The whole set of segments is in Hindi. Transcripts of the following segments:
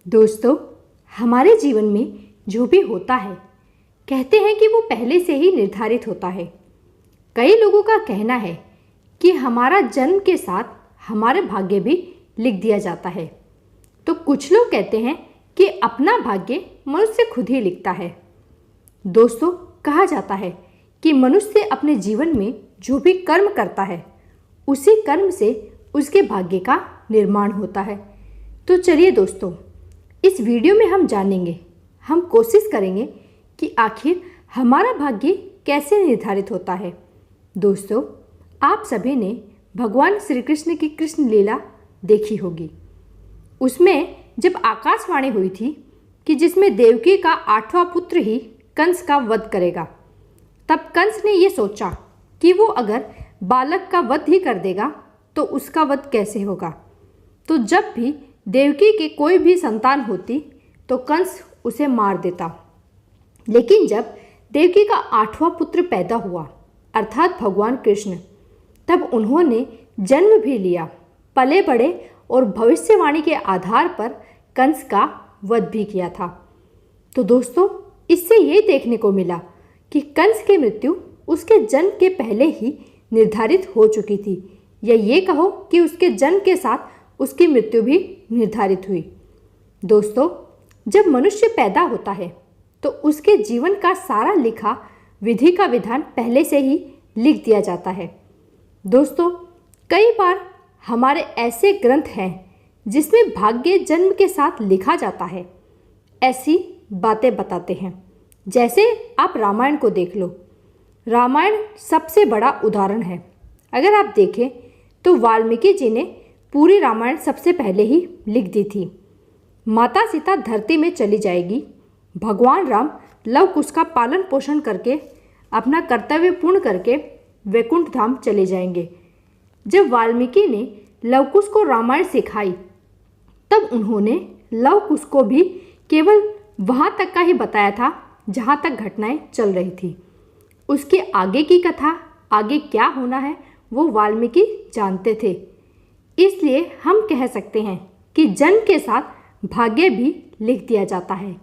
दोस्तों, हमारे जीवन में जो भी होता है कहते हैं कि वो पहले से ही निर्धारित होता है। कई लोगों का कहना है कि हमारा जन्म के साथ हमारे भाग्य भी लिख दिया जाता है। तो कुछ लोग कहते हैं कि अपना भाग्य मनुष्य खुद ही लिखता है। दोस्तों, कहा जाता है कि मनुष्य अपने जीवन में जो भी कर्म करता है उसी कर्म से उसके भाग्य का निर्माण होता है। तो चलिए दोस्तों, इस वीडियो में हम जानेंगे, हम कोशिश करेंगे कि आखिर हमारा भाग्य कैसे निर्धारित होता है। दोस्तों, आप सभी ने भगवान श्री कृष्ण की कृष्ण लीला देखी होगी। उसमें जब आकाशवाणी हुई थी कि जिसमें देवकी का 8वां पुत्र ही कंस का वध करेगा, तब कंस ने ये सोचा कि वो अगर बालक का वध ही कर देगा तो उसका वध कैसे होगा। तो जब भी देवकी के कोई भी संतान होती तो कंस उसे मार देता। लेकिन जब देवकी का 8वां पुत्र पैदा हुआ अर्थात भगवान कृष्ण, तब उन्होंने जन्म भी लिया, पले बड़े और भविष्यवाणी के आधार पर कंस का वध भी किया था। तो दोस्तों, इससे ये देखने को मिला कि कंस की मृत्यु उसके जन्म के पहले ही निर्धारित हो चुकी थी, या ये कहो कि उसके जन्म के साथ उसकी मृत्यु भी निर्धारित हुई। दोस्तों, जब मनुष्य पैदा होता है तो उसके जीवन का सारा लिखा विधि का विधान पहले से ही लिख दिया जाता है। दोस्तों, कई बार हमारे ऐसे ग्रंथ हैं जिसमें भाग्य जन्म के साथ लिखा जाता है। ऐसी बातें बताते हैं, जैसे आप रामायण को देख लो। रामायण सबसे बड़ा उदाहरण है। अगर आप देखें तो वाल्मीकि जी ने पूरी रामायण सबसे पहले ही लिख दी थी। माता सीता धरती में चली जाएगी, भगवान राम लव कुश का पालन पोषण करके अपना कर्तव्य पूर्ण करके वैकुंठ धाम चले जाएंगे। जब वाल्मीकि ने लव कुश को रामायण सिखाई, तब उन्होंने लव कुश को भी केवल वहाँ तक का ही बताया था जहाँ तक घटनाएं चल रही थी। उसके आगे की कथा, आगे क्या होना है, वो वाल्मीकि जानते थे। इसलिए हम कह सकते हैं कि जन्म के साथ भाग्य भी लिख दिया जाता है।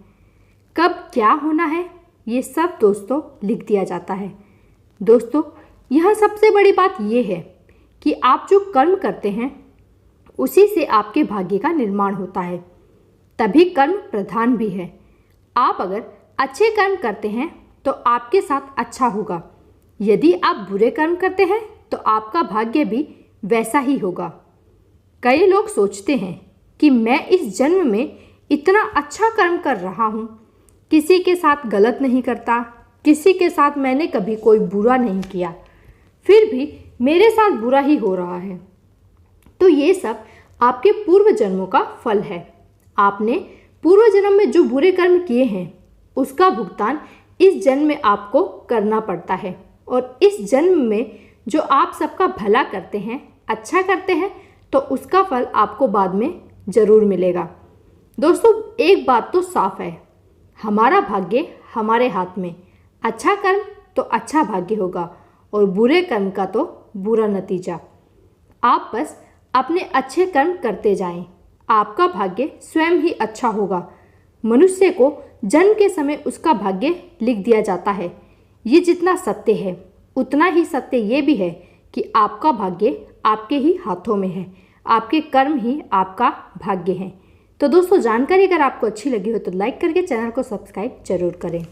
कब क्या होना है ये सब दोस्तों लिख दिया जाता है। दोस्तों, यह सबसे बड़ी बात ये है कि आप जो कर्म करते हैं उसी से आपके भाग्य का निर्माण होता है, तभी कर्म प्रधान भी है। आप अगर अच्छे कर्म करते हैं तो आपके साथ अच्छा होगा, यदि आप बुरे कर्म करते हैं तो आपका भाग्य भी वैसा ही होगा। कई लोग सोचते हैं कि मैं इस जन्म में इतना अच्छा कर्म कर रहा हूँ, किसी के साथ गलत नहीं करता, किसी के साथ मैंने कभी कोई बुरा नहीं किया, फिर भी मेरे साथ बुरा ही हो रहा है। तो ये सब आपके पूर्व जन्मों का फल है। आपने पूर्व जन्म में जो बुरे कर्म किए हैं उसका भुगतान इस जन्म में आपको करना पड़ता है, और इस जन्म में जो आप सबका भला करते हैं, अच्छा करते हैं, तो उसका फल आपको बाद में ज़रूर मिलेगा। दोस्तों, एक बात तो साफ है, हमारा भाग्य हमारे हाथ में। अच्छा कर्म तो अच्छा भाग्य होगा और बुरे कर्म का तो बुरा नतीजा। आप बस अपने अच्छे कर्म करते जाएं, आपका भाग्य स्वयं ही अच्छा होगा। मनुष्य को जन्म के समय उसका भाग्य लिख दिया जाता है। ये जितना सत्य है उतना ही सत्य ये भी है कि आपका भाग्य आपके ही हाथों में है, आपके कर्म ही आपका भाग्य है। तो दोस्तों, जानकारी अगर आपको अच्छी लगी हो तो लाइक करके चैनल को सब्सक्राइब जरूर करें।